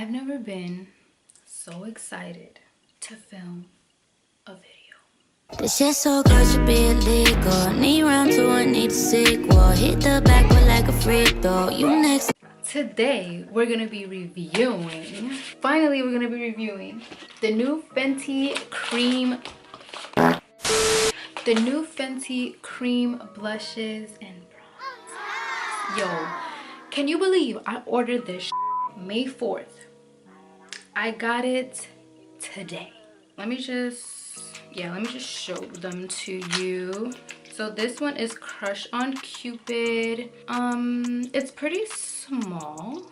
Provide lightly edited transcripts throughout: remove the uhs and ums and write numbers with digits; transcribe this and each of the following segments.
I've never been so excited to film a video. This shit so good should be illegal. Need round two and need a sequel. Hit the back with like a free throw. You next. Today we're gonna be reviewing, finally we're gonna be reviewing the new Fenty cream blushes and bronzers. Yo, can you believe I ordered this May 4th? I got it today. Let me just show them to you. So this one is Crush on Cupid. It's pretty small.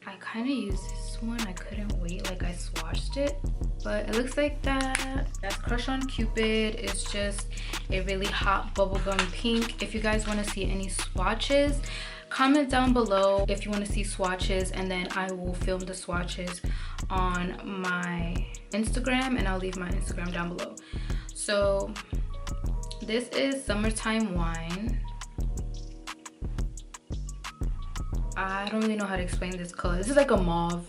I kind of use this one. I couldn't wait, like I swatched it, but it looks like that. That's Crush on Cupid. It's just a really hot bubblegum pink. If you guys want to see any swatches, comment down below if you want to see swatches, and then I will film the swatches on my Instagram, and I'll leave my Instagram down below. So this is Summertime Wine. I don't really know how to explain this color. This is like a mauve.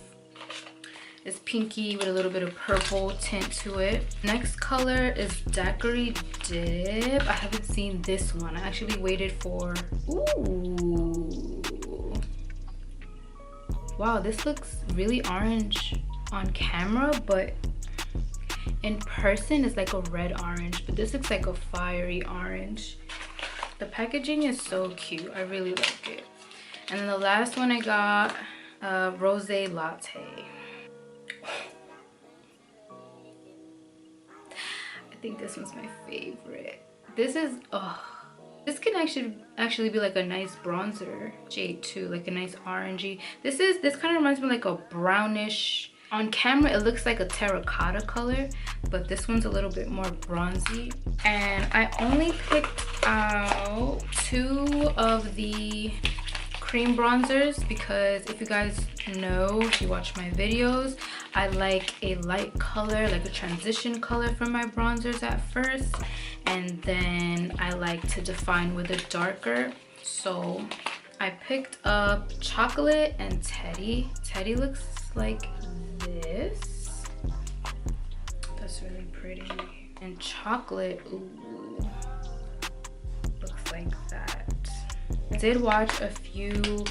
It's pinky with a little bit of purple tint to it. Next color is Daiquiri Dip. I haven't seen this one. I actually waited for... Ooh. Wow, this looks really orange on camera, but in person it's like a red orange, but this looks like a fiery orange. The packaging is so cute. I really like it. And then the last one I got, Rosé Latte. I think this one's my favorite. This is, this can actually be like a nice bronzer shade too, like a nice orangey. This kind of reminds me of like a brownish. On camera it looks like a terracotta color, but this one's a little bit more bronzy. And I only picked out 2 of the cream bronzers because if you guys know, if you watch my videos, I like a light color, like a transition color for my bronzers at first, and then I like to define with a darker. So I picked up Chocolate and Teddy. Teddy looks like this. That's really pretty. And Chocolate, ooh, looks like that. I did watch a few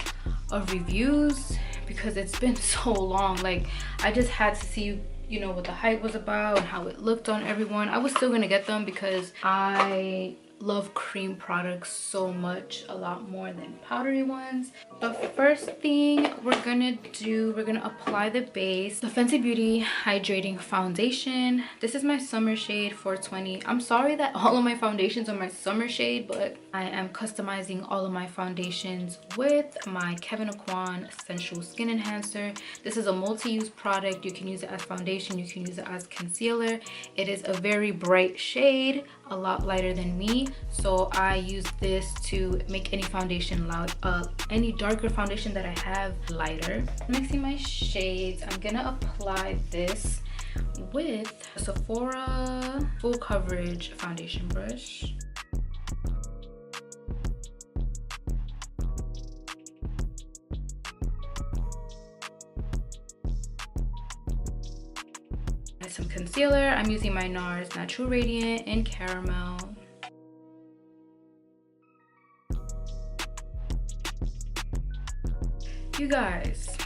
of reviews because it's been so long. Like, I just had to see, you know, what the hype was about and how it looked on everyone. I was still gonna get them because I love cream products so much, a lot more than powdery ones. The first thing we're gonna apply the base, the Fenty Beauty Hydrating Foundation. This is my summer shade 420. I'm sorry that all of my foundations are my summer shade, but I am customizing all of my foundations with my Kevyn Aucoin Sensual Skin Enhancer. This is a multi-use product. You can use it as foundation, you can use it as concealer. It is a very bright shade, a lot lighter than me, so I use this to make any foundation any darker foundation that I have lighter. Mixing my shades, I'm gonna apply this with a Sephora full coverage foundation brush. Some concealer. I'm using my NARS Natural Radiant in Caramel. You guys,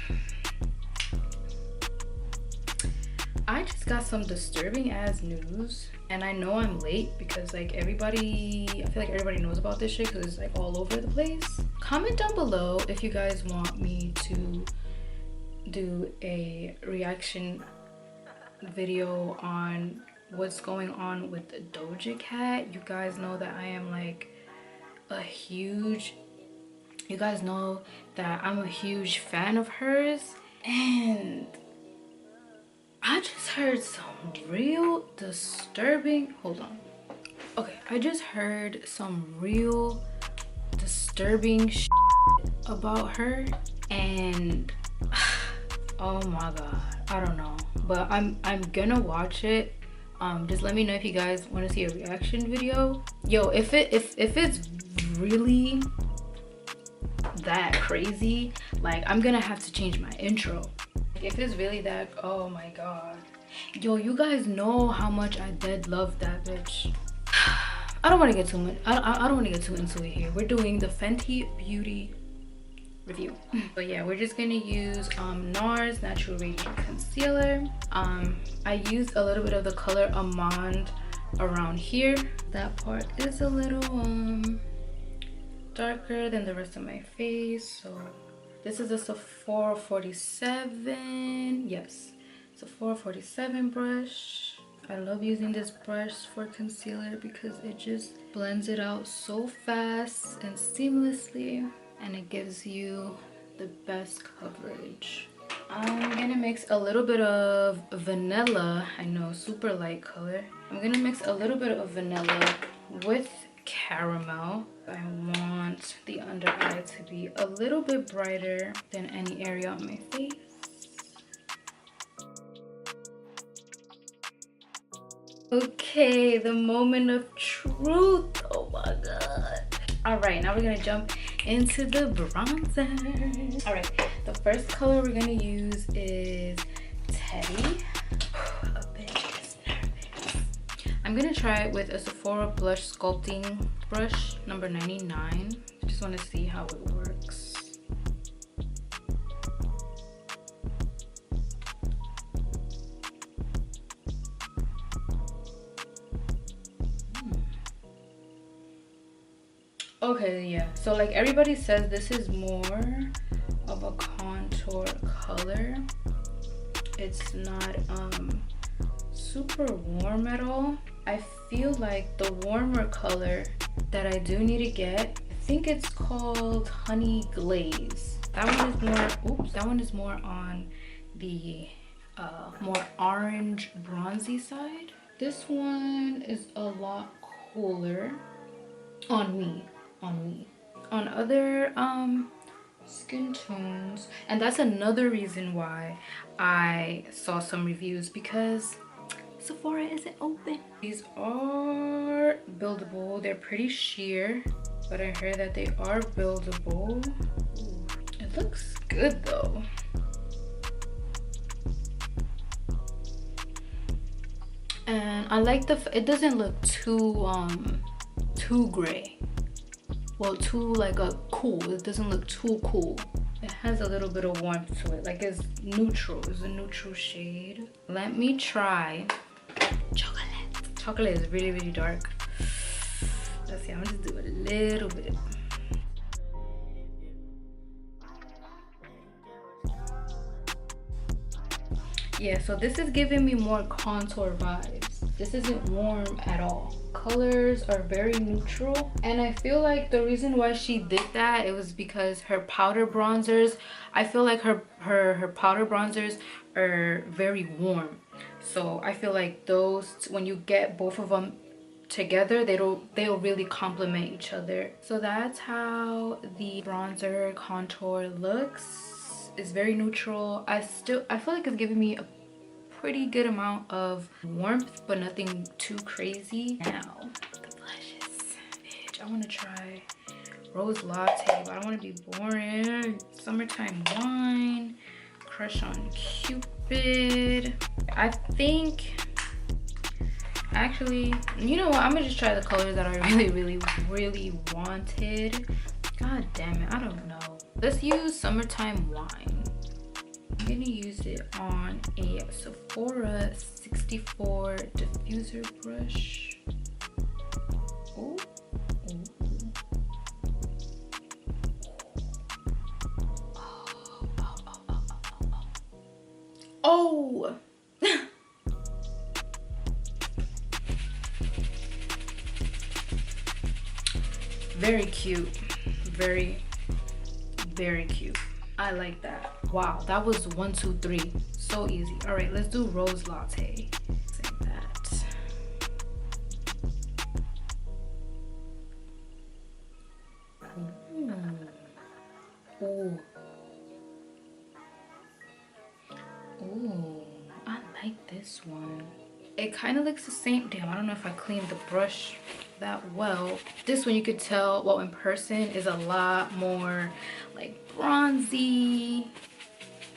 I just got some disturbing ass news, and I know I'm late because like I feel like everybody knows about this shit because it's like all over the place. Comment down below if you guys want me to do a reaction video on what's going on with the Doja Cat. You guys know that I am like you guys know that I'm a huge fan of hers, and I just heard some real disturbing, I just heard some real disturbing shit about her, and oh my god, I don't know, but I'm gonna watch it. Just let me know if you guys want to see a reaction video. Yo, if it's really that crazy, like I'm gonna have to change my intro. If it's really that, oh my god. Yo, you guys know how much I dead love that bitch. I don't want to get too much. I don't want to get too into it here. We're doing the Fenty Beauty review. But yeah, we're just gonna use NARS Natural Radiant Concealer. I used a little bit of the color Amande around here. That part is a little darker than the rest of my face. So this is a Sephora 47. Yes, Sephora 47 brush. I love using this brush for concealer because it just blends it out so fast and seamlessly, and it gives you the best coverage. I'm gonna mix a little bit of vanilla. I know, super light color. I'm gonna mix a little bit of vanilla with caramel. I want the under eye to be a little bit brighter than any area on my face. Okay, the moment of truth. Oh my god. All right, now we're gonna jump into the bronzer. All right, the first color we're gonna use is Teddy. A bitch is nervous. I'm gonna try it with a Sephora blush sculpting brush number 99. Just want to see how it works. Okay, yeah, so like everybody says this is more of a contour color. It's not super warm at all. I feel like the warmer color that I do need to get, I think it's called Honey Glaze. That one is more, oops, that one is more on the more orange bronzy side. This one is a lot cooler on me. On other skin tones, and that's another reason why I saw some reviews, because Sephora isn't open. These are buildable. They're pretty sheer, but I heard that they are buildable. Ooh, it looks good though. And I like it doesn't look too gray. Well, too like a cool. It doesn't look too cool. It has a little bit of warmth to it. Like it's neutral. It's a neutral shade. Let me try chocolate. Chocolate is really, really dark. Let's see. I'm gonna just do a little bit. Yeah, so this is giving me more contour vibes. This isn't warm at all. Colors are very neutral, and I feel like the reason why she did that, it was because her powder bronzers, I feel like her powder bronzers are very warm. So I feel like those, when you get both of them together, they'll really complement each other. So that's how the bronzer contour looks. It's very neutral. I feel like it's giving me a pretty good amount of warmth, but nothing too crazy. Now the blushes, bitch. I want to try Rose Latte, but I don't want to be boring. Summertime Wine, Crush on Cupid. I think, actually, you know what, I'm gonna just try the colors that I really wanted. God damn it, I don't know. Let's use Summertime Wine. I'm gonna use it on a Sephora 64 diffuser brush. Ooh. Ooh. Oh. Very cute. Very cute. I like that. Wow, that was 1, 2, 3. So easy. All right, let's do Rose Latte. Save that. Ooh. Ooh, I like this one. it kind of looks the same. Damn, I don't know if I cleaned the brush that well. This one you could tell, well, in person is a lot more like bronzy,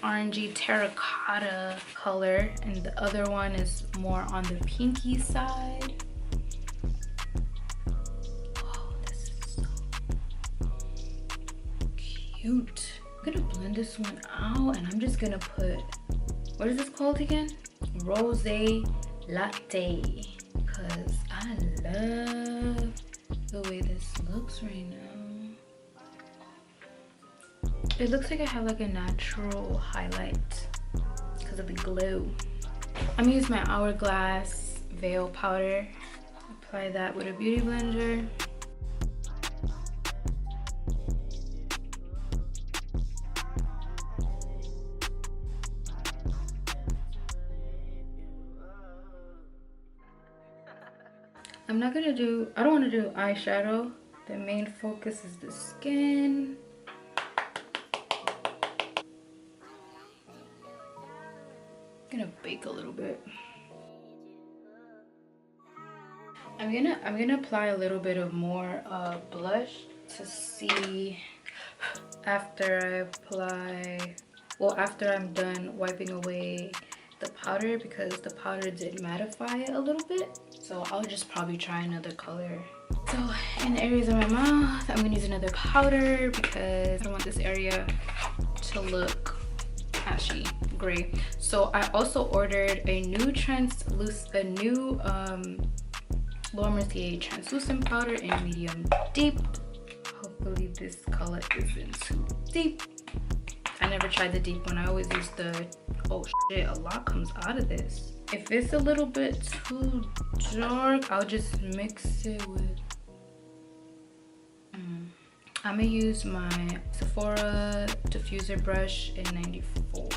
orangey terracotta color, and the other one is more on the pinky side. Oh, this is so cute. I'm gonna blend this one out, and I'm just gonna put, what is this called again? Rose Latte, because I love the way this looks right now. It looks like I have like a natural highlight because of the glue. I'm gonna use my Hourglass Veil powder. Apply that with a beauty blender. I don't want to do eyeshadow. The main focus is the skin. I'm gonna bake a little bit. I'm gonna apply a little bit of more blush to see after I apply, well, after I'm done wiping away the powder, because the powder did mattify it a little bit. So I'll just probably try another color. So in the areas of my mouth, I'm gonna use another powder because I don't want this area to look ashy gray. So I also ordered a new Laura Mercier translucent powder in medium deep. Hopefully this color isn't too deep. I never tried the deep one. I always use the, oh shit, a lot comes out of this. If it's a little bit too dark, I'll just mix it with, I'm gonna use my Sephora diffuser brush in 94.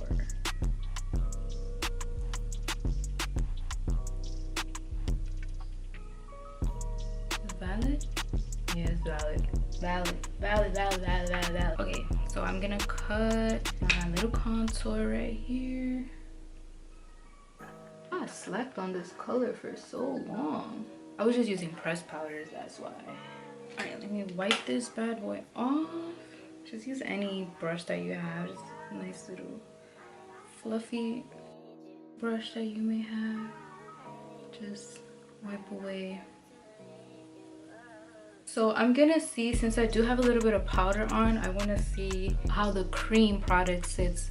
Valid? Yeah, it's valid. Valid. Okay, so I'm gonna cut my little contour right here. I slept on this color for so long. I was just using pressed powders, that's why. All right, let me wipe this bad boy off. Just use any brush that you have. Just a nice little fluffy brush that you may have. Just wipe away. So I'm gonna see, since I do have a little bit of powder on, I wanna see how the cream product sits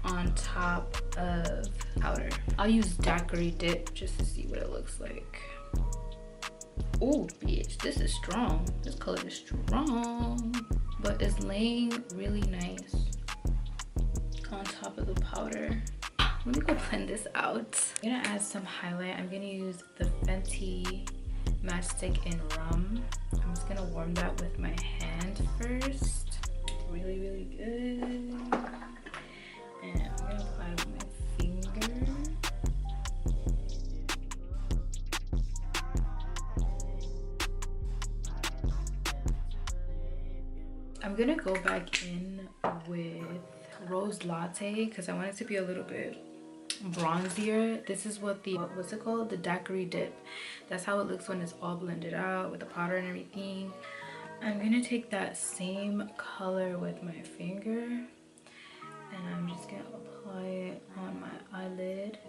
on top of powder. I'll use daiquiri dip just to see what it looks like. Oh bitch, this is strong. This color is strong, but it's laying really nice on top of the powder. Let me go blend this out. I'm gonna add some highlight. I'm gonna use the Fenty Matchstick in Rum. I'm just gonna warm that with my hand first. Really good. And I'm gonna apply it with my finger. I'm gonna go back in with Rose Latte because I want it to be a little bit bronzier. This is what the, what's it called? The daiquiri dip. That's how it looks when it's all blended out with the powder and everything. I'm gonna take that same color with my finger and I'm just gonna apply it on my eyelid.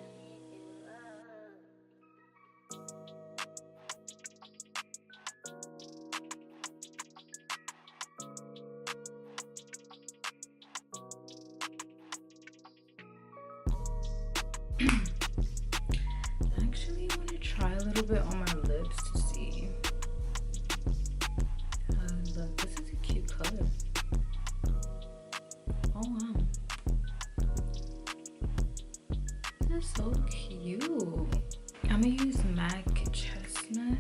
Actually, I want to try a little bit on my lips to see. Look, this is a cute color. Oh wow, this is so cute. I'm gonna use MAC Chestnut.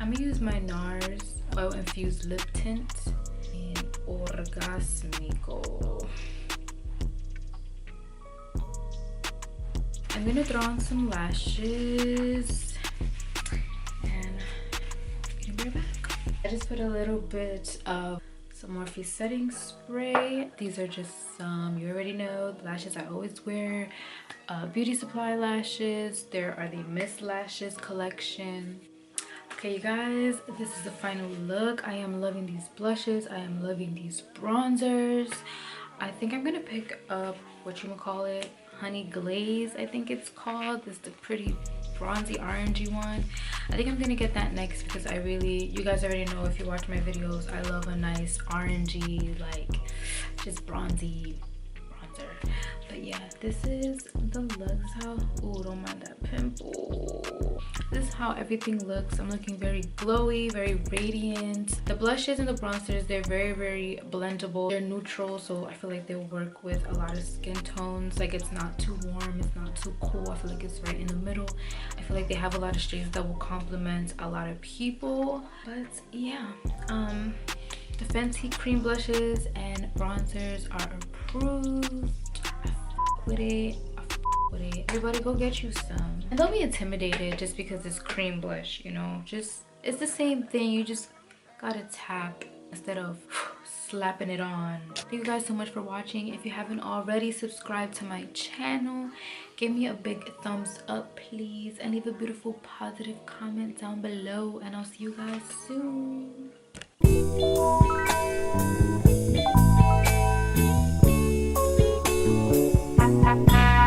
I'm gonna use my NARS Oil Infused Lip Tint in Orgasmico. I'm gonna throw on some lashes. just put a little bit of some Morphe setting spray. These are just some, you already know, the lashes I always wear. Beauty Supply lashes. There are the Miss Lashes collection. Okay, you guys, this is the final look. I am loving these blushes. I am loving these bronzers. I think I'm gonna pick up whatchamacallit, Honey Glaze, I think it's called. This is the pretty bronzy orangey one. I think I'm gonna get that next because I really, you guys already know if you watch my videos, I love a nice orangey, like just bronzy bronzer. But yeah, this is the look. This is how, oh, don't mind that pimple. This is how everything looks. I'm looking very glowy, very radiant. The blushes and the bronzers, they're very blendable. They're neutral, so I feel like they'll work with a lot of skin tones. Like, it's not too warm, it's not too cool. I feel like it's right in the middle. I feel like they have a lot of shades that will complement a lot of people. But yeah, the Fenty cream blushes and bronzers are approved. With it, with it. Everybody go get you some, and don't be intimidated just because it's cream blush, you know, just it's the same thing. You just gotta tap instead of slapping it on. Thank you guys so much for watching. If you haven't already, subscribe to my channel, give me a big thumbs up please, and leave a beautiful positive comment down below, and I'll see you guys soon.